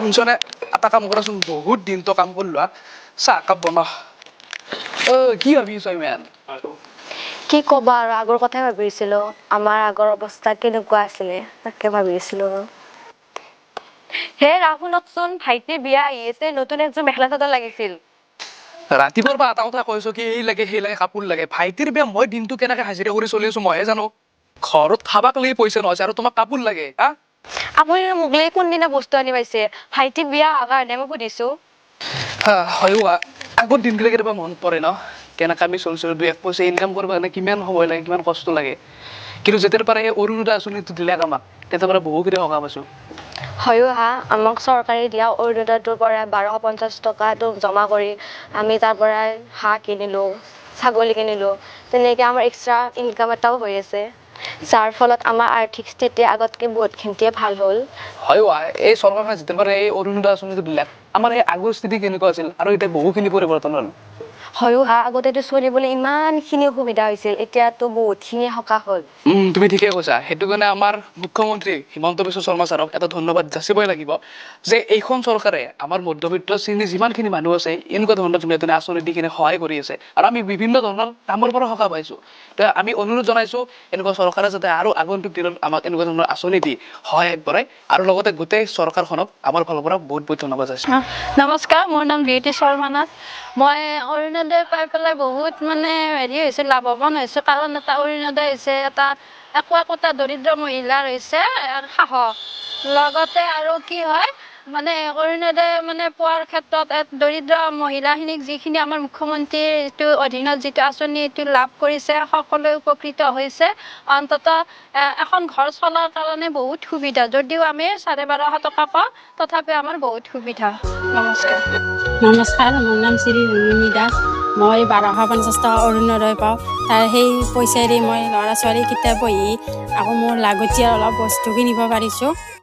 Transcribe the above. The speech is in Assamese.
শুনছনে এটা কাম কৰাচোন বহুত দিন তো কাম কৰিলো চাহ কাপ বনা কি ভাবিছ ইমান কি ক'বা আৰু আগৰ কথাই ভাবিছিলো আমাৰ আগৰ অৱস্থা কেনেকুৱা আছিলে তাকে ভাবিছিলো হে ৰাহুলকচোন ভাইটিৰ বিয়া আহি আছে নতুন একযোৰ মেখেলা চাদৰ লাগিছিল ৰাতিপুৱাৰ পৰা এটা কথা কৈছো কি এই লাগে সেই লাগে কাপোৰ লাগে ভাইটিৰ বিয়া মই দিনটো কেনেকে হাজিৰা কৰি চলি আছো মইহে জানো ঘৰত খাবাক লাগি পইচা নহয় আৰু তোমাক কাপোৰ লাগে আপুনি মোক লৈ কোনদিনা বস্তু আনি পাইছে ভাইটিৰ বিয়া অহাৰ কাৰণে মই সুধিছো হয় আগৰ দিনবিলাক কেতিয়াবা মনত পৰে ন কেনেকে আমি চলিছিলো 2-1 পইচা ইনকাম কৰিব কাৰণে কিমান সময় লাগে কিমান কষ্ট লাগে কিন্তু যেতিয়াৰ পৰা এই অৰুণোদয় আঁচনিটো দিলে আমাক তেতিয়াৰ পৰা বহুখিনি সকাহ পাইছো হয়ো আমাক চৰকাৰে দিয়া অৰুণোদয়টোৰ পৰা 1250 টকাটো জমা কৰি আমি তাৰ পৰা হাঁহ কিনিলো ছাগলী কিনিলো তেনেকৈ আমাৰ এক্সট্ৰা ইনকাম এটাও হৈ আছে যাৰ ফলত আমাৰ আৰ্থিক স্থিতি আগতকৈ বহুতখিনিয়ে ভাল হ'ল হয় এই চৰকাৰখনে যেতিয়াৰ পৰা এই অৰুণোদয় আঁচনিটো দিলে আমাৰ এই আগৰ স্থিতি কেনেকুৱা আছিল আৰু এতিয়া বহুখিনি পৰিৱৰ্তন হ'ল হয়ো আগতেতো চলিবলৈ ইমানখিনি অসুবিধা হৈছিল এতিয়াতো বহুতখিনি সকাহ হ'ল তুমি ঠিকে কৈছা সেইটো কাৰণে আমাৰ মুখ্যমন্ত্ৰী হিমন্ত বিশ্ব শৰ্মা ছাৰক এটা ধন্যবাদ যাচিবই লাগিব যে এইখন চৰকাৰে আমাৰ মধ্যবিত্ত শ্ৰেণীৰ যিমানখিনি মানুহ আছে এনেকুৱা ধৰণৰ ধুনীয়া আঁচনি দি কিনে সহায় কৰি আছে আৰু আমি বিভিন্ন ধৰণৰ কামৰ পৰা সকাহ পাইছো আমি অনুৰোধ জনাইছো এনেকুৱা চৰকাৰে যাতে আৰু আগন্তুক দিনত আমাক এনেকুৱা ধৰণৰ আঁচনি দি সহায় আগবঢ়াই আৰু লগতে গোটেই চৰকাৰখনক আমাৰ ফালৰ পৰা বহুত বহুত ধন্যবাদ যাচিছো নমস্কাৰ মোৰ নাম বিউটি শৰ্মা নাথ মই অৰুণোদয় পাই পেলাই বহুত হেৰি হৈছে লাভৱান হৈছোঁ কাৰণ এটা অৰুণোদয় হৈছে এটা একোটা দৰিদ্ৰ মহিলাৰ হৈছে সাহস লগতে আৰু কি হয় অৰুণোদয় পোৱাৰ ক্ষেত্ৰত দৰিদ্ৰ মহিলাখিনিক যিখিনি আমাৰ মুখ্যমন্ত্ৰীৰ এইটো অধীনত যিটো আঁচনি এইটো লাভ কৰিছে সকলোৱে উপকৃত হৈছে অন্ততঃ এখন ঘৰ চলাৰ কাৰণে বহুত সুবিধা যদিও আমি 1250 টকা পাওঁ তথাপিও আমাৰ বহুত সুবিধা নমস্কাৰ মোৰ নাম শ্ৰী ৰুমিনী দাস মই 1250 টকা অৰুণোদয় পাওঁ তাৰ সেই পইচাৰে মই ল'ৰা ছোৱালীকেইটা পঢ়ি আকৌ মোৰ লাগতিয়াল অলপ বস্তু কিনিব পাৰিছোঁ